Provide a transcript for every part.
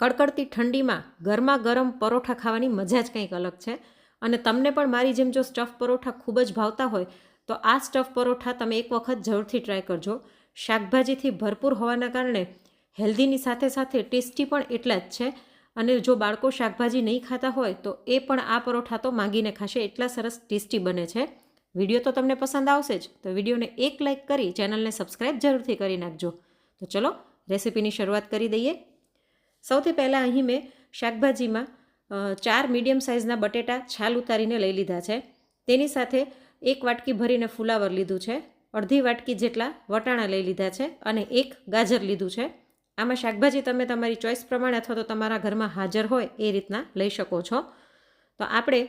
કડકડતી ઠંડીમાં ગરમા ગરમ પરોઠા ખાવાની મજા જ કંઈક અલગ છે. અને તમને પણ મારી જેમ જો સ્ટફ પરોઠા ખૂબ જ ભાવતા હોય તો આ સ્ટફ પરોઠા તમે એક વખત જરૂરથી ટ્રાય કરજો. શાકભાજીથી ભરપૂર હોવાના કારણે હેલ્ધીની સાથે સાથે ટેસ્ટી પણ એટલા જ છે. અને જો બાળકો શાકભાજી નહીં ખાતા હોય તો એ પણ આ પરોઠા તો માંગીને ખાશે, એટલા સરસ ટેસ્ટી બને છે. વિડીયો તો તમને પસંદ આવશે જ, તો વિડીયોને એક લાઇક કરી ચેનલને સબસ્ક્રાઈબ જરૂરથી કરી નાખજો. તો ચલો રેસીપીની શરૂઆત કરી દઈએ. સૌથી પહેલાં અહીં મેં શાકભાજીમાં 4 મીડિયમ સાઇઝના બટેટા છાલ ઉતારીને લઈ લીધા છે. તેની સાથે 1 વાટકી ભરીને ફુલાવર લીધું છે, અડધી વાટકી જેટલા વટાણા લઈ લીધા છે અને 1 ગાજર લીધું છે. આમાં શાકભાજી તમે તમારી ચોઈસ પ્રમાણે અથવા તો તમારા ઘરમાં હાજર હોય એ રીતના લઈ શકો છો. તો આપણે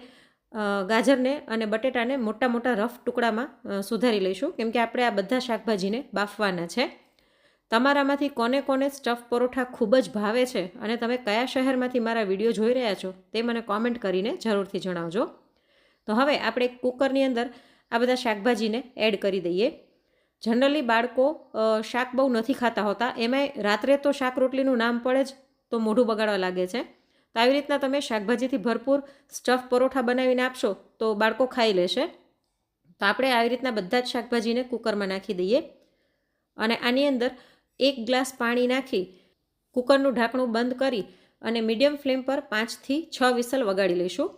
ગાજરને અને બટેટાને મોટા મોટા રફ ટુકડામાં સુધારી લઈશું, કેમ કે આપણે આ બધા શાકભાજીને બાફવાના છે. તમારામાંથી કોને કોને સ્ટફ પરોઠા ખૂબ જ ભાવે છે અને તમે કયા શહેરમાંથી મારા વિડીયો જોઈ રહ્યા છો તે મને કોમેન્ટ કરીને જરૂરથી જણાવજો. તો હવે આપણે કુકરની અંદર આ બધા શાકભાજીને એડ કરી દઈએ. જનરલી બાળકો શાક બહુ નથી ખાતા હોતા, એમાંય રાત્રે તો શાક રોટલીનું નામ પડે જ તો મોઢું બગાડવા લાગે છે. તો આવી રીતના તમે શાકભાજીથી ભરપૂર સ્ટફ પરોઠા બનાવીને આપશો તો બાળકો ખાઈ લેશે. તો આપણે આવી રીતના બધા જ શાકભાજીને કુકરમાં નાખી દઈએ અને આની અંદર 1 ગ્લાસ પાણી નાખી કુકરનું ઢાંકણું બંધ કરી અને મીડિયમ ફ્લેમ પર 5 થી 6 વિસલ વગાડી લઈશું.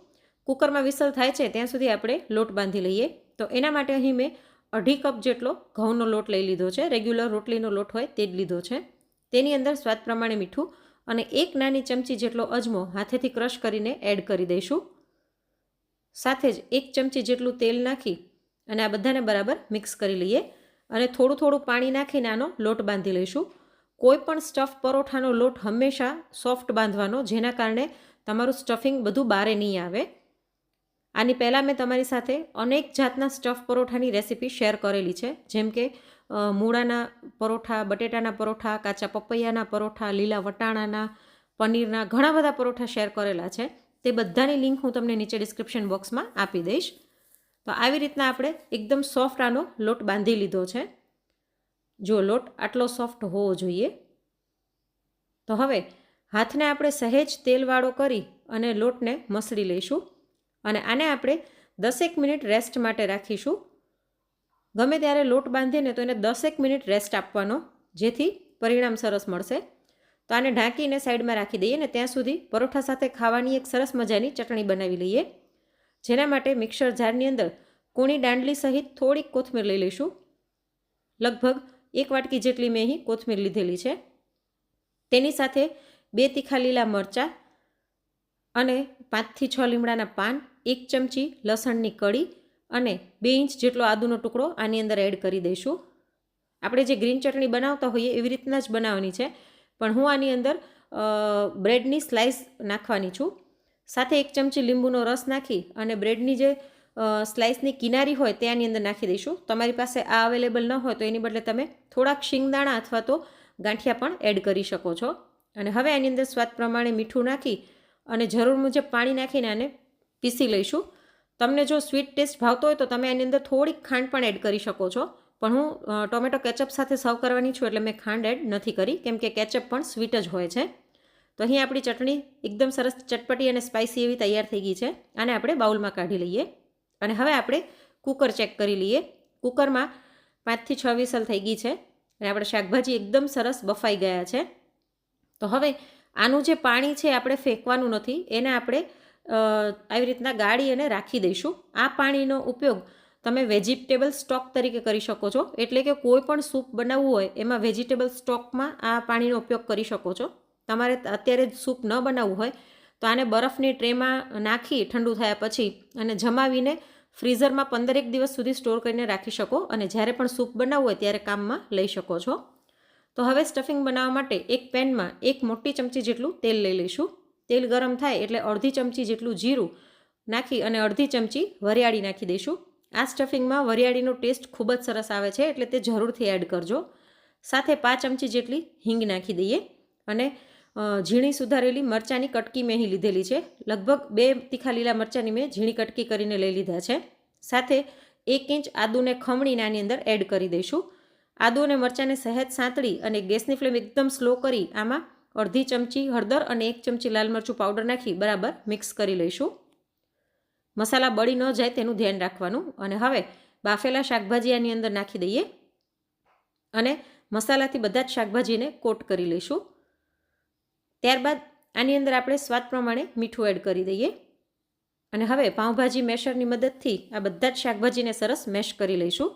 કુકરમાં વિસલ થાય છે ત્યાં સુધી આપણે લોટ બાંધી લઈએ. તો એના માટે અહીં મેં 2.5 કપ જેટલો ઘઉંનો લોટ લઈ લીધો છે. રેગ્યુલર રોટલીનો લોટ હોય તે જ લીધો છે. તેની અંદર સ્વાદ પ્રમાણે મીઠું અને 1 નાની ચમચી જેટલો અજમો હાથેથી ક્રશ કરીને એડ કરી દઈશું. સાથે જ 1 ચમચી જેટલું તેલ નાખી અને આ બધાને બરાબર મિક્સ કરી લઈએ અને થોડું થોડું પાણી નાખીને આનો લોટ બાંધી લઈશું. કોઈ પણ સ્ટફ પરોઠાનો લોટ હંમેશા સોફ્ટ બાંધવાનો, જેના કારણે તમારું સ્ટફિંગ બધું બહાર નહીં આવે. આની પહેલાં મેં તમારી સાથે અનેક જાતના સ્ટફ પરોઠાની રેસીપી શેર કરેલી છે, જેમ કે મૂળાના પરોઠા, બટેટાના પરોઠા, કાચા પપૈયાના પરોઠા, લીલા વટાણાના, પનીરના ઘણા બધા પરોઠા શેર કરેલા છે. તે બધાની લિંક હું તમને નીચે ડિસ્ક્રિપ્શન બોક્સમાં આપી દઈશ. તો આવી રીતના આપણે એકદમ સોફ્ટ આનો લોટ બાંધી લીધો છે. જો લોટ આટલો સોફ્ટ હોવો જોઈએ. તો હવે હાથને આપણે સહેજ તેલવાળો કરી અને લોટને મસળી લઈશું અને આને આપણે 10 મિનિટ રેસ્ટ માટે રાખીશું. ગમે ત્યારે લોટ બાંધીને તો એને 10 મિનિટ રેસ્ટ આપવાનો, જેથી પરિણામ સરસ મળશે. તો આને ઢાંકીને સાઈડમાં રાખી દઈએ ને ત્યાં સુધી પરોઠા સાથે ખાવાની એક સરસ મજાની ચટણી બનાવી લઈએ. જેના માટે મિક્સર જારની અંદર કૂણી દાંડલી સહિત થોડીક કોથમીર લઈ લઈશું. લગભગ 1 વાટકી જેટલી મેં અહીં કોથમીર લીધેલી છે. તેની સાથે 2 તીખા લીલા મરચાં અને 5 થી 6 લીમડાના પાન, 1 ચમચી લસણની કળી અને 2 ઇંચ જેટલો આદુનો ટુકડો આની અંદર એડ કરી દઈશું. આપણે જે ગ્રીન ચટણી બનાવતા હોઈએ એવી રીતના જ બનાવવાની છે, પણ હું આની અંદર બ્રેડની સ્લાઇસ નાખવાની છું. સાથે 1 ચમચી લીંબુનો રસ નાખી અને બ્રેડની જે સ્લાઇસની કિનારી હોય તે આની અંદર નાખી દઈશું. તમારી પાસે આ અવેલેબલ ન હોય તો એની બદલે તમે થોડાક શિંગદાણા અથવા તો ગાંઠિયા પણ એડ કરી શકો છો. અને હવે આની અંદર સ્વાદ પ્રમાણે મીઠું નાખી અને જરૂર મુજબ પાણી નાખીને આને પીસી લઈશું. તમને જો સ્વીટ ટેસ્ટ ભાવતો હોય તો તમે આની અંદર થોડીક ખાંડ પણ એડ કરી શકો છો, પણ હું ટોમેટો કેચઅપ સાથે સર્વ કરવાની છું એટલે મેં ખાંડ એડ નથી કરી, કેમ કે કેચઅપ પણ સ્વીટ જ હોય છે. તો અહીં આપણી ચટણી એકદમ સરસ ચટપટી અને સ્પાઇસી એવી તૈયાર થઈ ગઈ છે. આને આપણે બાઉલમાં કાઢી લઈએ અને હવે આપણે કુકર ચેક કરી લઈએ. કુકરમાં 5 થી 6 વિસલ થઈ ગઈ છે અને આપણે શાકભાજી એકદમ સરસ બફાઈ ગયા છે. તો હવે આનું જે પાણી છે આપણે ફેંકવાનું નથી, એને આપણે આવી રીતના ગાળી અને રાખી દઈશું. આ પાણીનો ઉપયોગ તમે વેજીટેબલ સ્ટોક તરીકે કરી શકો છો, એટલે કે કોઈ પણ સૂપ બનાવવું હોય એમાં વેજીટેબલ સ્ટોકમાં આ પાણીનો ઉપયોગ કરી શકો છો. તમારે અત્યારે જ સૂપ ન બનાવવું હોય તો આને બરફની ટ્રેમાં નાખી ઠંડુ થયા પછી અને જમાવીને ફ્રીઝરમાં 15 દિવસ સુધી સ્ટોર કરીને રાખી શકો અને જ્યારે પણ સૂપ બનાવવું હોય ત્યારે કામમાં લઈ શકો છો. તો હવે સ્ટફિંગ બનાવવા માટે એક પેનમાં 1 મોટી ચમચી જેટલું તેલ લઈ લઈશું. તેલ ગરમ થાય એટલે અડધી ચમચી જેટલું જીરું નાખી અને અડધી ચમચી વરિયાળી નાખી દઈશું. આ સ્ટફિંગમાં વરિયાળીનો ટેસ્ટ ખૂબ જ સરસ આવે છે એટલે તે જરૂરથી એડ કરજો. સાથે 5 ચમચી જેટલી હિંગ નાખી દઈએ અને ઝીણી સુધારેલી મરચાંની કટકી મેં અહીં લીધેલી છે. લગભગ 2 તીખા લીલા મરચાંની મેં ઝીણી કટકી કરીને લઈ લીધા છે. સાથે 1 ઇંચ આદુને ખમણીને આની અંદર એડ કરી દઈશું. આદુ અને મરચાંને સહેજ સાંતળી અને ગેસની ફ્લેમ એકદમ સ્લો કરી આમાં અડધી ચમચી હળદર અને 1 ચમચી લાલ મરચું પાવડર નાખી બરાબર મિક્સ કરી લઈશું. મસાલા બળી ન જાય તેનું ધ્યાન રાખવાનું. અને હવે બાફેલા શાકભાજી આની અંદર નાખી દઈએ અને મસાલાથી બધા જ શાકભાજીને કોટ કરી લઈશું. ત્યારબાદ આની અંદર આપણે સ્વાદ પ્રમાણે મીઠું એડ કરી દઈએ અને હવે પાઉંભાજી મેશરની મદદથી આ બધા જ શાકભાજીને સરસ મેશ કરી લઈશું.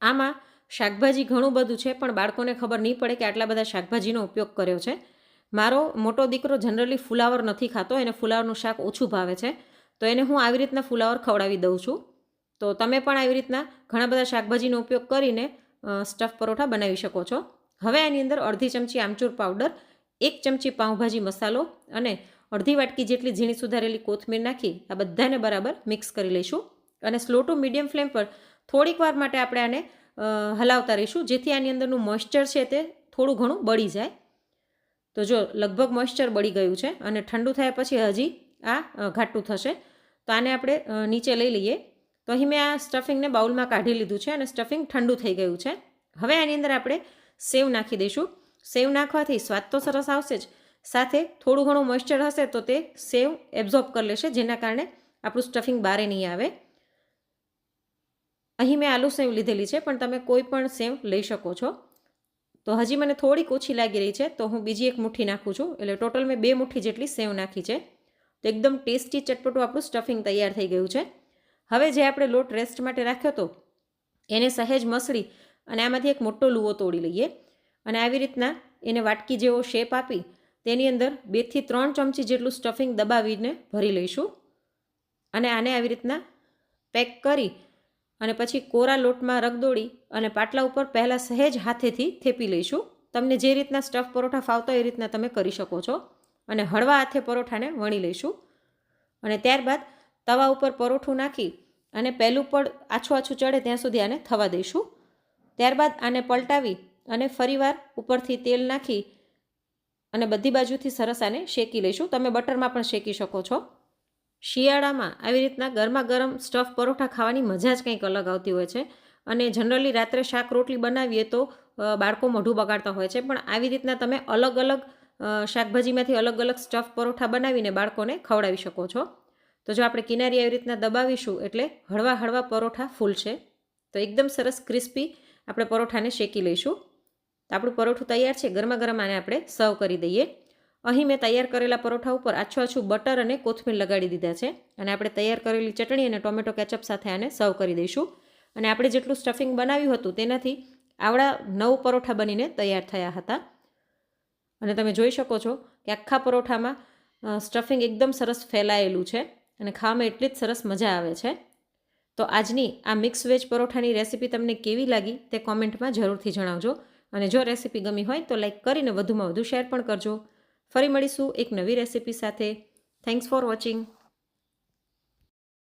આમાં શાકભાજી ઘણું બધું છે, પણ બાળકોને ખબર નહીં પડે કે આટલા બધા શાકભાજીનો ઉપયોગ કર્યો છે. મારો મોટો દીકરો જનરલી ફુલાવર નથી ખાતો, એને ફુલાવરનું શાક ઓછું ભાવે છે, તો એને હું આવી રીતના ફુલાવર ખવડાવી દઉં છું. તો તમે પણ આવી રીતના ઘણા બધા શાકભાજીનો ઉપયોગ કરીને સ્ટફ પરોઠા બનાવી શકો છો. હવે આની અંદર અડધી ચમચી આમચૂર પાવડર, 1 ચમચી પાઉંભાજી મસાલો અને અડધી વાટકી જેટલી ઝીણી સુધારેલી કોથમીર નાખી આ બધાને બરાબર મિક્સ કરી લઈશું. અને સ્લો ટુ મીડિયમ ફ્લેમ પર થોડીક વાર માટે આપણે આને હલાવતા રહીશું, જેથી આની અંદરનું મોઇશ્ચર છે તે થોડું ઘણું બળી જાય. તો જો લગભગ મોઇશ્ચર બળી ગયું છે અને ઠંડુ થયા પછી હજી આ ઘાટું થશે, તો આને આપણે નીચે લઈ લઈએ. તો અહીં મેં આ સ્ટફિંગને બાઉલમાં કાઢી લીધું છે અને સ્ટફિંગ ઠંડુ થઈ ગયું છે. હવે આની અંદર આપણે સેવ નાખી દઈશું. સેવ નાખવાથી સ્વાદ તો સરસ આવશે જ, સાથે થોડું ઘણું મોઇશ્ચર હશે તો તે સેવ એબ્ઝોર્બ કરી લેશે, જેના કારણે આપણું સ્ટફિંગ બહાર નહીં આવે. અહીં મેં આલુ સેવ લીધેલી છે, પણ તમે કોઈ પણ સેવ લઈ શકો છો. તો હજી મને થોડીક ઓછી લાગી રહી છે, તો હું બીજી 1 મુઠ્ઠી નાખું છું. એટલે ટોટલ મેં 2 મુઠ્ઠી જેટલી સેવ નાખી છે. તો એકદમ ટેસ્ટી ચટપટું આપણું સ્ટફિંગ તૈયાર થઈ ગયું છે. હવે જે આપણે લોટ રેસ્ટ માટે રાખ્યો હતો એને સહેજ મસળી અને આમાંથી એક મોટો લુવો તોડી લઈએ અને આવી રીતના એને વાટકી જેવો શેપ આપી તેની અંદર 2 થી 3 ચમચી જેટલું સ્ટફિંગ દબાવીને ભરી લઈશું. અને આને આવી રીતના પેક કરી અને પછી કોરા લોટમાં રગદોળી અને પાટલા ઉપર પહેલાં સહેજ હાથેથી થેપી લઈશું. તમને જે રીતના સ્ટફ પરોઠા ફાવતા એ રીતના તમે કરી શકો છો. અને હળવા હાથે પરોઠાને વણી લઈશું અને ત્યારબાદ તવા ઉપર પરોઠું નાખી અને પહેલું પડ આછું ચડે ત્યાં સુધી આને થવા દઈશું. ત્યારબાદ આને પલટાવી અને ફરીવાર ઉપરથી તેલ નાખી અને બધી બાજુથી સરસ આને શેકી લઈશું. તમે બટરમાં પણ શેકી શકો છો. શિયાળામાં આવી રીતના ગરમા ગરમ સ્ટફ પરોઠા ખાવાની મજા જ કંઈક અલગ આવતી હોય છે. અને જનરલી રાત્રે શાક રોટલી બનાવીએ તો બાળકો મોઢું બગાડતા હોય છે, પણ આવી રીતના તમે અલગ અલગ શાકભાજીમાંથી અલગ અલગ સ્ટફ પરોઠા બનાવીને બાળકોને ખવડાવી શકો છો. તો જો આપણે કિનારી આવી રીતના દબાવીશું એટલે હળવા હળવા પરોઠા ફૂલશે. તો એકદમ સરસ ક્રિસ્પી આપણે પરોઠાને શેકી લઈશું. તો આપણું પરોઠું તૈયાર છે. ગરમા ગરમ આને આપણે સર્વ કરી દઈએ. અહીં મેં તૈયાર કરેલા પરોઠા ઉપર આછું બટર અને કોથમીર લગાડી દીધા છે અને આપણે તૈયાર કરેલી ચટણી અને ટોમેટો કેચઅપ સાથે આને સર્વ કરી દઈશું. અને આપણે જેટલું સ્ટફિંગ બનાવ્યું હતું તેનાથી આવડા 9 પરોઠા બનીને તૈયાર થયા હતા. અને તમે જોઈ શકો છો કે આખા પરોઠામાં સ્ટફિંગ એકદમ સરસ ફેલાયેલું છે અને ખાવામાં એટલી જ સરસ મજા આવે છે. તો આજની આ મિક્સ વેજ પરોઠાની રેસીપી તમને કેવી લાગી તે કોમેન્ટમાં જરૂરથી જણાવજો. અને જો રેસીપી ગમી હોય તો લાઈક કરીને વધુમાં વધુ શેર પણ કરજો. ફરી મળીશું એક નવી રેસીપી સાથે. Thanks for watching.